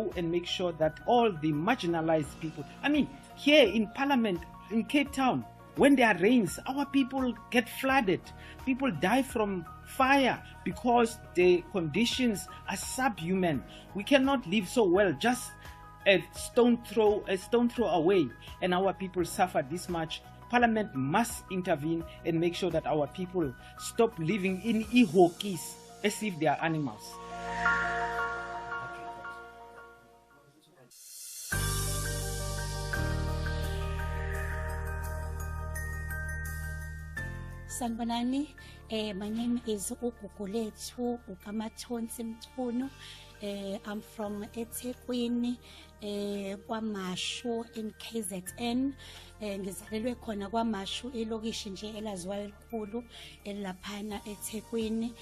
through and make sure that all the marginalized people, I mean, here in Parliament, in Cape Town, when there are rains, our people get flooded. People die from fire because the conditions are subhuman. We cannot live so well, just a stone throw away, and our people suffer this much. Parliament must intervene and make sure that our people stop living in ihokis as if they are animals. Sanibonani, my name is Ugugulethu Ukamathonsi Mchunu. I'm from eThekwini, kwaMashu in KZN. Ngizalelwe khona kwaMashu ilokishi nje elaziwayo elikhulu elaphana eThekwini.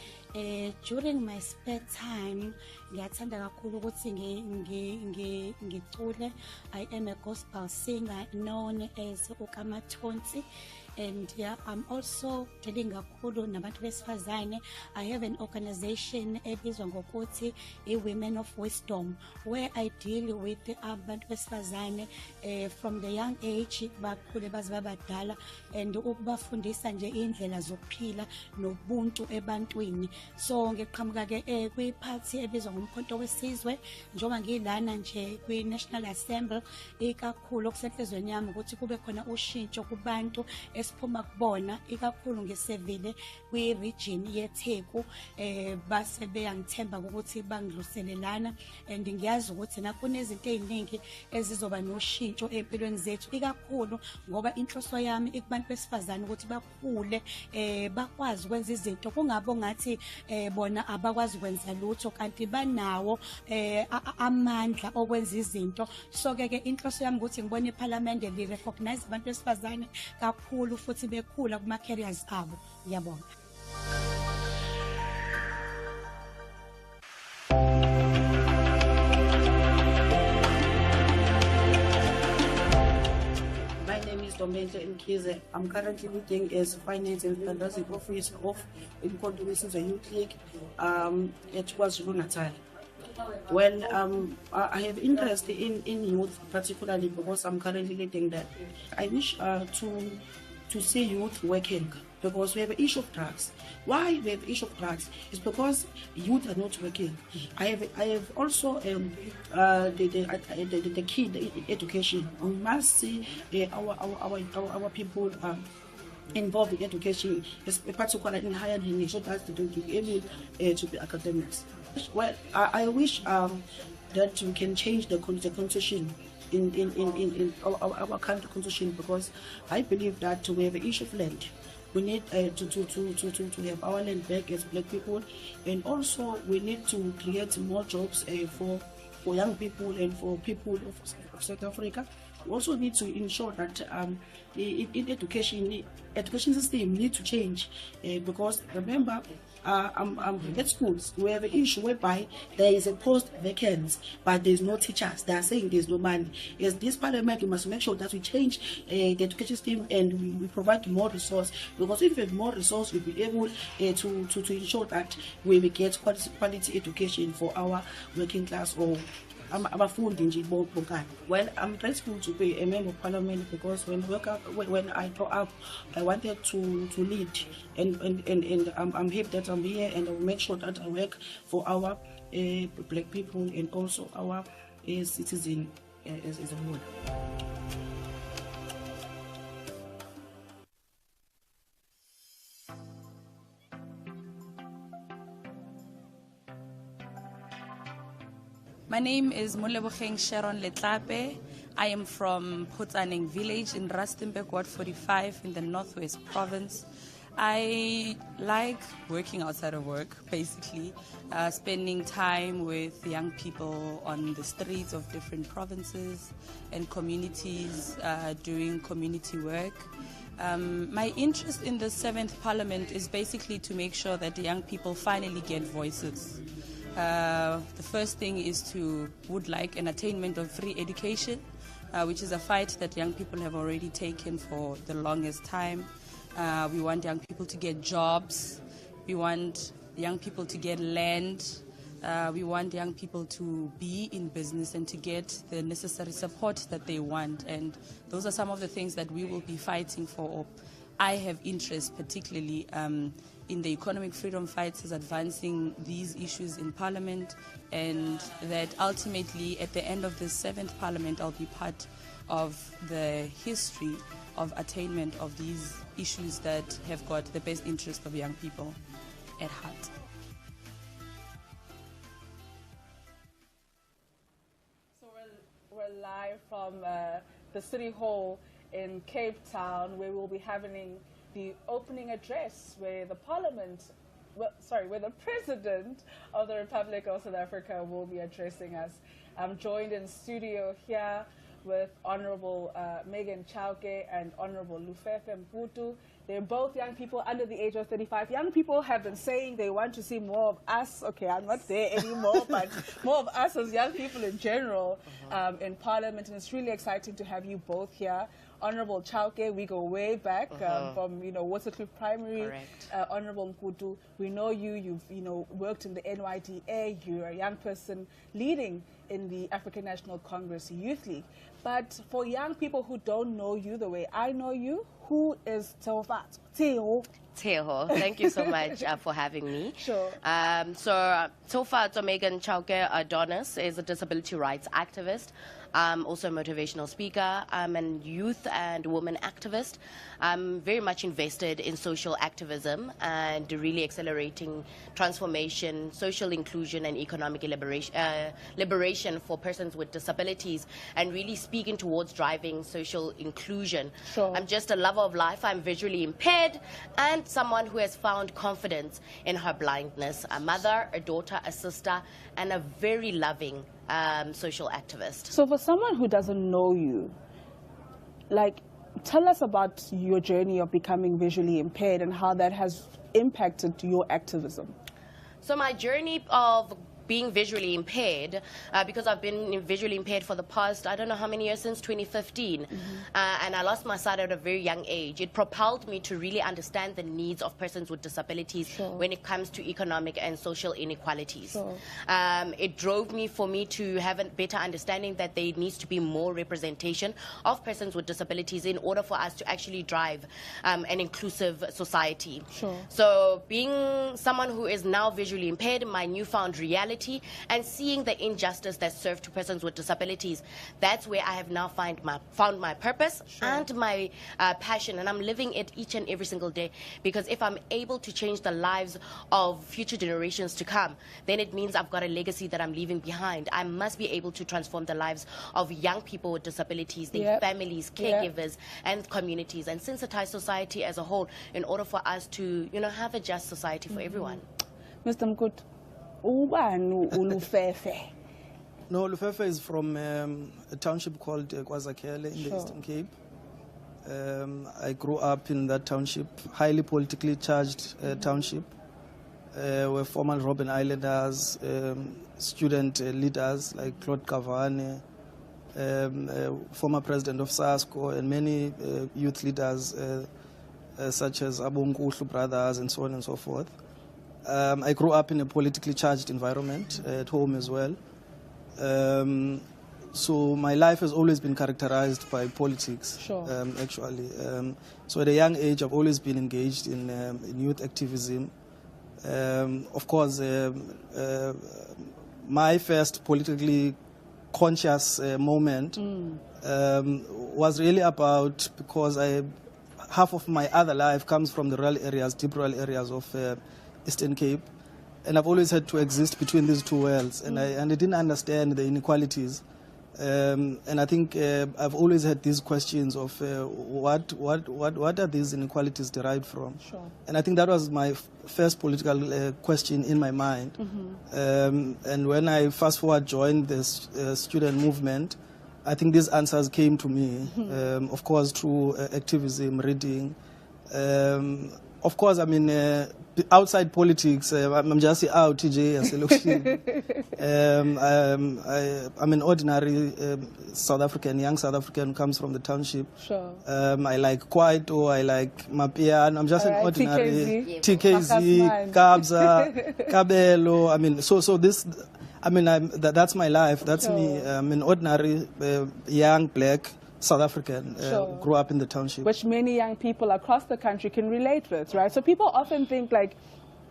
During my spare time ngiyathanda kakhulu ukuthi ngicule. I am a gospel singer known as Ukamathonsi. And yeah, I'm also dealing kakhulu nabantu besifazane. I have an organization ebizwa ngokuthi Women of Wisdom, where I deal with abantu besifazane from the young age bakhule baze babadala, and ukubafundisa nje indlela zokuphila nobuntu ebantwini. So ngiqhamuka ke kwi-party ebizwa ngomkhonto wesizwe, njengoba ngilana nje kwi-National Assembly, ikakhulu okusenhlizweni yami ukuthi kube khona ushintsho kubantu siphuma kubona, ikakhulu ngesevile kwi-region yeTheku. Base beyangithemba ukuthi bangidluselelana, and ngiyazi ukuthi nakunezinto eziningi ezizoba noshintsho empilweni zethu, ikakhulu ngoba inhloso yami ikubantu besifazane ukuthi bakhule, bakwazi ukwenza izinto, kungabo ngathi bona abakwazi ukwenza lutho kanti banawo amandla okwenza izinto. So ke inhloso yami ukuthi ngibone iParliament li recognize abantu besifazane kakhulu futhi bekhula kuma careers abo. Ngiyabonga. My name is Mdntv. I'm currently working as Finance and Fundraising Officer of mpofu-walsh Youth League at KwaZulu-Natal. Well, I have interest in youth, particularly because I'm currently leading that. I wish to see youth working, because we have an issue of drugs. Why we have an issue of drugs is because youth are not working. I have also the kid education. We must see our people involved in education, particularly in higher learning, so that they don't be able to be academics. Well, I wish that we can change the constitution in our country constitution, because I believe that we have an issue of land. We need to have our land back as black people, and also we need to create more jobs for young people and for people of South Africa. We also need to ensure that in education system need to change, because remember, at schools we have an issue whereby there is a post vacant, but there's no teachers. They are saying there's no money. As this Parliament, we must make sure that we change the education system and we provide more resource, because if we have more resource, we'll be able to ensure that we will get quality education for our working class or abafundi nje bonke. Well, I'm grateful to be a member of Parliament, because when I grow up, I wanted to lead, and I'm happy that I'm here, and I will make sure that I work for our black people and also our citizens as a whole. My name is Moleboheng Sharon Letlape. I am from Photsaneng village in Rustenburg, Ward 45 in the Northwest Province. I like working outside of work, basically, spending time with young people on the streets of different provinces and communities, doing community work. My interest in the 7th Parliament is basically to make sure that the young people finally get voices. The first thing is would like an attainment of free education, which is a fight that young people have already taken for the longest time. We want young people to get jobs. We want young people to get land. We want young people to be in business and to get the necessary support that they want. And those are some of the things that we will be fighting for. Or I have interest particularly in the economic freedom fights, is advancing these issues in Parliament, and that ultimately at the end of the 7th Parliament I'll be part of the history of attainment of these issues that have got the best interest of young people at heart. So we're live from the City Hall in Cape Town, where we'll be having the opening address, where the where the President of the Republic of South Africa will be addressing us. I'm joined in studio here with Honorable Megan Chauke and Honorable Lufefe Mputu. They're both young people under the age of 35. Young people have been saying they want to see more of us. Okay, I'm not there anymore, but more of us as young people in general in Parliament. And it's really exciting to have you both here. Honorable Chauke, we go way back from Waterkloof Primary. Correct. Honorable Mputu, we know you've worked in the NYDA. You're a young person leading in the African National Congress Youth League. But for young people who don't know you the way I know you, who is Teofat? Teho, thank you so much for having me. Sure. So far, Megan Chauke Adonis is a disability rights activist. I'm also a motivational speaker. I'm a youth and woman activist. I'm very much invested in social activism and really accelerating transformation, social inclusion, and economic liberation for persons with disabilities, and really speaking towards driving social inclusion. Sure. I'm just a lover of life. I'm visually impaired and someone who has found confidence in her blindness. A mother, a daughter, a sister, and a very loving social activist. So for someone who doesn't know you, tell us about your journey of becoming visually impaired and how that has impacted your activism. So my journey of being visually impaired, because I've been visually impaired for the past, I don't know how many years, since 2015, and I lost my sight at a very young age. It propelled me to really understand the needs of persons with disabilities when it comes to economic and social inequalities. It drove me to have a better understanding that there needs to be more representation of persons with disabilities in order for us to actually drive an inclusive society. So being someone who is now visually impaired, my newfound reality, and seeing the injustice that's served to persons with disabilities, that's where I have now found my purpose and my passion, and I'm living it each and every single day. Because if I'm able to change the lives of future generations to come, then it means I've got a legacy that I'm leaving behind. I must be able to transform the lives of young people with disabilities, their families, caregivers, and communities, and sensitize society as a whole in order for us to, have a just society for everyone. Mr. Mkut, Lufefe? No, Lufefe is from a township called Kwazakele in the Eastern Cape. I grew up in that township, highly politically charged township, where former Robben Islanders, student leaders like Claude Cavane, former president of SASCO, and many youth leaders such as Abonkuhlu brothers and so on and so forth. I grew up in a politically charged environment at home as well. So my life has always been characterized by politics, actually. So at a young age, I've always been engaged in youth activism. Of course, my first politically conscious moment was really about, because half of my other life comes from the rural areas, deep rural areas of Eastern Cape, and I've always had to exist between these two worlds, and I didn't understand the inequalities, and I think I've always had these questions of what are these inequalities derived from, and I think that was my first political question in my mind, and when I fast forward joined this student movement, I think these answers came to me, of course, through activism, reading. Of course, I mean, outside politics, I'm just out, TJ, as a I'm an ordinary South African, young South African who comes from the township. Sure. I like Kwaito, I like Mapian, I'm just an ordinary TKZ, Kabza, Kabelo. I mean, so this, I mean, that's my life. That's me. I'm an ordinary young black South African, grew up in the township. Which many young people across the country can relate with, right? So people often think like,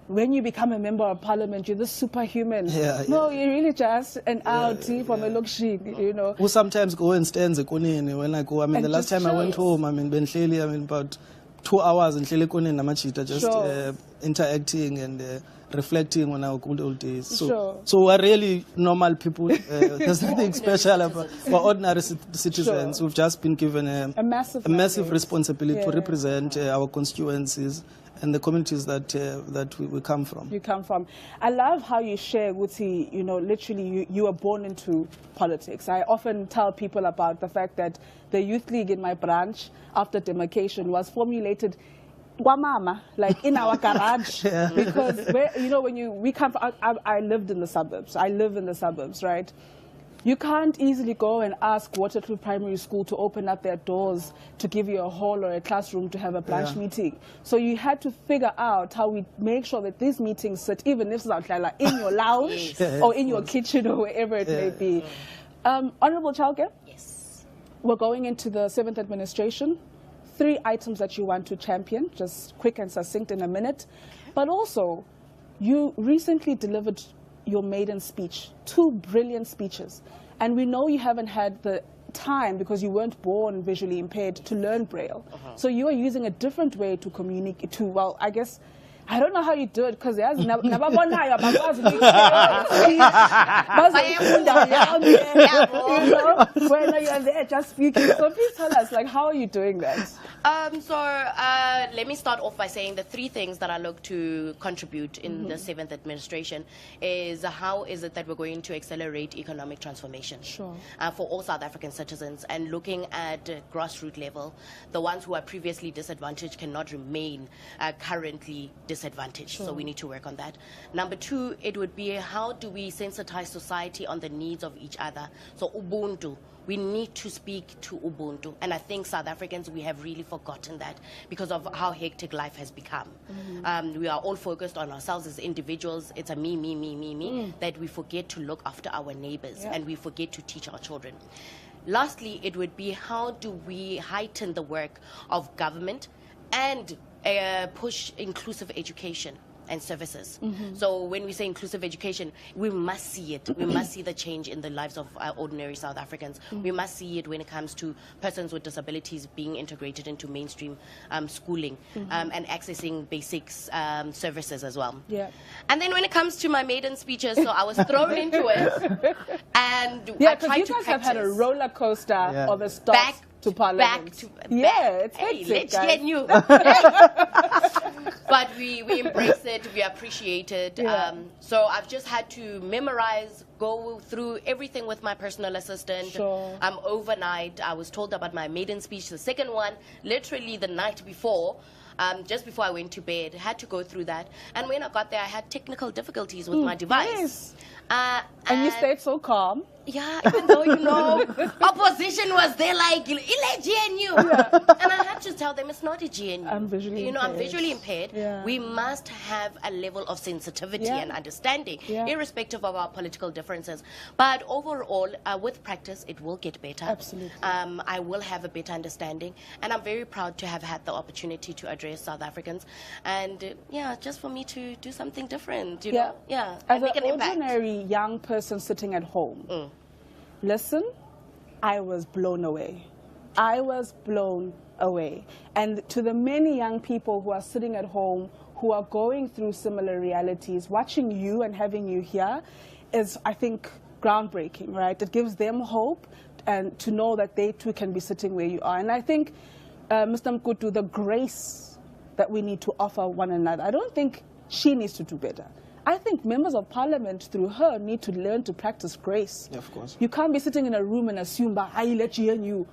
when you become a member of parliament, you're this superhuman. No, you're really just an outie from a luxury, you know. Who sometimes go and stand when I go. I mean, the last time I went home, I mean, about 2 hours in Hlele Namachita, just interacting and reflecting on our good old days. So we're really normal people. There's nothing special about we're ordinary citizens who've just been given a massive responsibility to represent our constituencies and the communities that we come from. You come from. I love how you share, Wuti, you know, literally you were born into politics. I often tell people about the fact that the youth league in my branch, after demarcation, was formulated Mama, like in our garage, because you know, we come from, I lived in the suburbs. I live in the suburbs, right? You can't easily go and ask Waterkloof Primary School to open up their doors to give you a hall or a classroom to have a branch meeting. So you had to figure out how we make sure that these meetings sit, even if it's in your lounge or in your kitchen or wherever it may be. Honorable Chauke? Yes. We're going into the 7th administration. 3 items that you want to champion, just quick and succinct in a minute. But also, you recently delivered your maiden speech, 2 brilliant speeches. And we know you haven't had the time, because you weren't born visually impaired, to learn Braille. So you are using a different way to communicate, well, I guess, I don't know how you do it, because there's when you're there just speaking. So please tell us, like, how are you doing that? Let me start off by saying the 3 things that I look to contribute in the 7th administration is how is it that we're going to accelerate economic transformation for all South African citizens, and looking at grassroots level, the ones who are previously disadvantaged cannot remain currently disadvantaged. So we need to work on that. Number 2, it would be how do we sensitize society on the needs of each other. So Ubuntu. We need to speak to Ubuntu. And I think South Africans, we have really forgotten that because of how hectic life has become. We are all focused on ourselves as individuals. It's a me, that we forget to look after our neighbors and we forget to teach our children. Lastly, it would be how do we heighten the work of government and push inclusive education and services. So when we say inclusive education, we must see it. We must see the change in the lives of ordinary South Africans. We must see it when it comes to persons with disabilities being integrated into mainstream schooling and accessing basics services as well. And then when it comes to my maiden speeches, so I was thrown into it, and I tried to practice. You guys have had a roller coaster of a start to parliament. It's hectic, let's get new. But we embrace it, we appreciate it. So I've just had to memorize, go through everything with my personal assistant. Overnight, I was told about my maiden speech, the second one, literally the night before. Just before I went to bed, I had to go through that. And when I got there, I had technical difficulties with my device. And you stayed so calm. Yeah, even though, you know, opposition was there like, ile GNU. And I had to tell them it's not a GNU. I'm visually impaired. I'm visually impaired. We must have a level of sensitivity and understanding, irrespective of our political differences. But overall, with practice, it will get better. Absolutely. I will have a better understanding. And I'm very proud to have had the opportunity to address South Africans. And just for me to do something different, you know? As an ordinary young person sitting at home, listen, I was blown away. I was blown away. And to the many young people who are sitting at home, who are going through similar realities, watching you and having you here is, I think, groundbreaking, right? It gives them hope and to know that they too can be sitting where you are. And I think, Mr. Mkutu, the grace that we need to offer one another, I don't think she needs to do better. I think members of parliament, through her, need to learn to practice grace. Of course. You can't be sitting in a room and assume, I let you.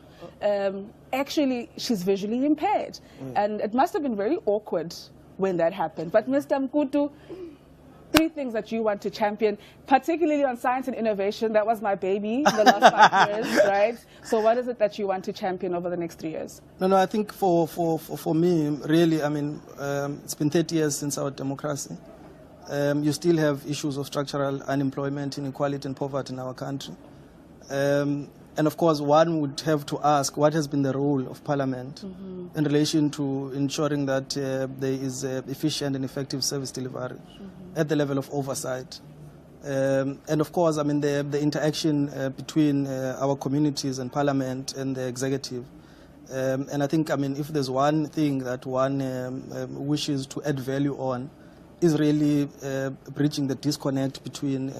Actually, she's visually impaired. And it must have been very awkward when that happens. But Mr. Mkutu, 3 things that you want to champion, particularly on science and innovation. That was my baby the last 5 years, right? So what is it that you want to champion over the next 3 years? No, I think for me, really, I mean, it's been 30 years since our democracy. You still have issues of structural unemployment, inequality and poverty in our country. And of course, one would have to ask what has been the role of Parliament in relation to ensuring that there is efficient and effective service delivery at the level of oversight. And of course, I mean, the interaction between our communities and Parliament and the executive. And I think, I mean, if there's one thing that one wishes to add value on, is really bridging the disconnect between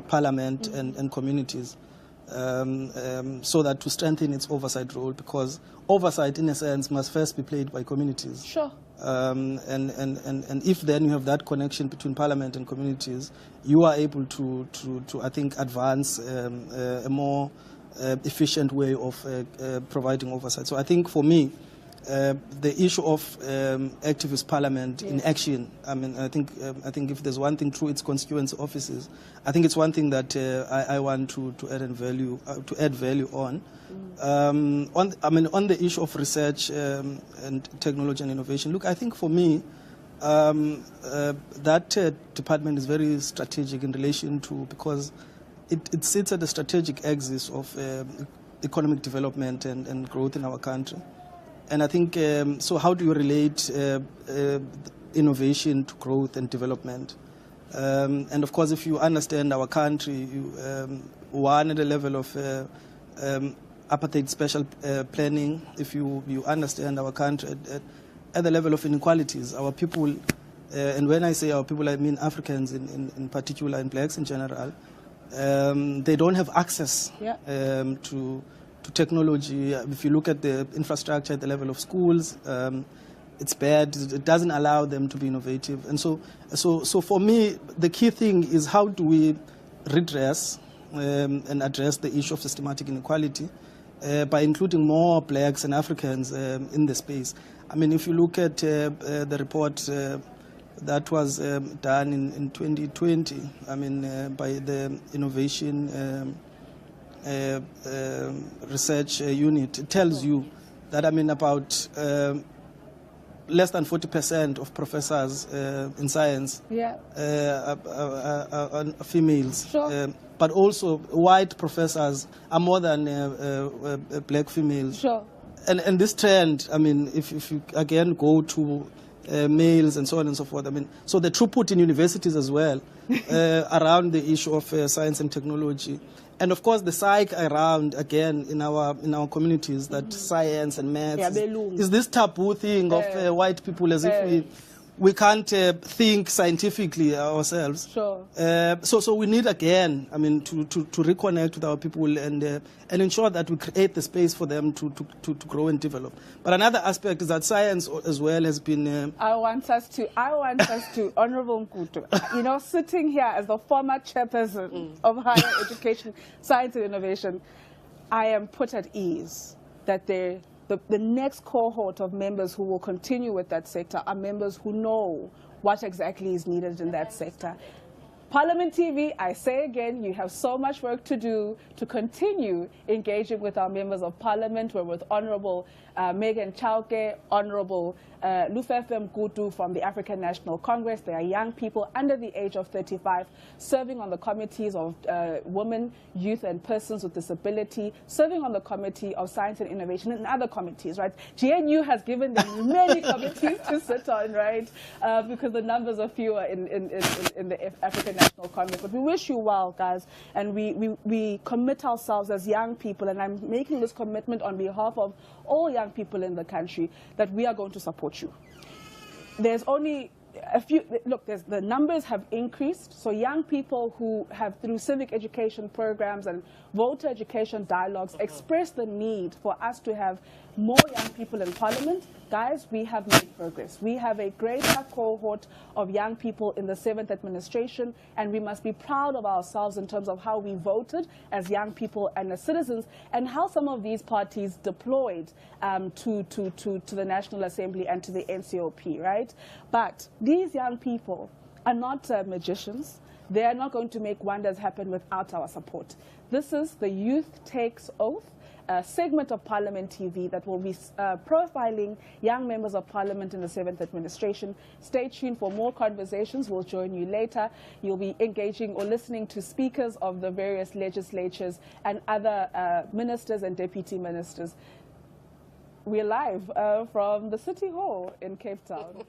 Parliament and communities. So that to strengthen its oversight role, because oversight, in a sense, must first be played by communities. Sure. And if then you have that connection between Parliament and communities, you are able to I think, advance a more efficient way of providing oversight. So I think for me, the issue of activist Parliament in action, I mean, I think if there's one thing through its constituency offices, I think it's one thing that I want to add value on. On the issue of research and technology and innovation, look, I think for me, that department is very strategic in relation to, because it sits at the strategic axis of economic development and growth in our country. And I think, so how do you relate innovation to growth and development? And of course, if you understand our country, one at the level of apartheid special planning, if you understand our country at the level of inequalities, our people, and when I say our people, I mean Africans in particular and blacks in general, they don't have access to technology. If you look at the infrastructure at the level of schools, it's bad. It doesn't allow them to be innovative. And so for me, the key thing is how do we redress and address the issue of systematic inequality by including more blacks and Africans in the space. I mean, if you look at the report that was done in 2020, I mean, by the Innovation Research Unit, it tells you that, I mean, about less than 40% of professors in science are females. Sure. But also white professors are more than black females. Sure. And this trend, I mean, if you again go to males and so on and so forth, I mean, so the throughput in universities as well around the issue of science and technology. And of course, the psyche around, again, in our communities, that science and maths is this taboo thing of white people, as if we can't think scientifically ourselves. Sure. So we need, again, I mean, to reconnect with our people and ensure that we create the space for them to grow and develop. But another aspect is that science as well has been... I want us to, Honorable Mkutu, you know, sitting here as the former chairperson of higher education, science and innovation, I am put at ease that the next cohort of members who will continue with that sector are members who know what exactly is needed in that sector. Parliament TV, I say again, you have so much work to do to continue engaging with our members of Parliament. We're with Honorable Megan Chauke, Honorable Lufefe Mkutu from the African National Congress. They are young people under the age of 35, serving on the committees of women, youth and persons with disability, serving on the committee of science and innovation and other committees, right? GNU has given them many committees to sit on, right? Because the numbers are fewer in the African National Congress. But we wish you well, guys, and we commit ourselves as young people, and I'm making this commitment on behalf of all young people in the country, that we are going to support you. There's only a few, look, the numbers have increased, so young people who have, through civic education programs and voter education dialogues expressed the need for us to have more young people in Parliament. Guys, we have made progress. We have a greater cohort of young people in the 7th administration, and we must be proud of ourselves in terms of how we voted as young people and as citizens, and how some of these parties deployed to the National Assembly and to the NCOP, right? But these young people are not magicians. They are not going to make wonders happen without our support. This is the Youth Takes Oath, a segment of Parliament TV that will be profiling young members of Parliament in the 7th administration. Stay tuned for more conversations. We'll join you later. You'll be engaging or listening to speakers of the various legislatures and other ministers and deputy ministers. We're live from the City Hall in Cape Town.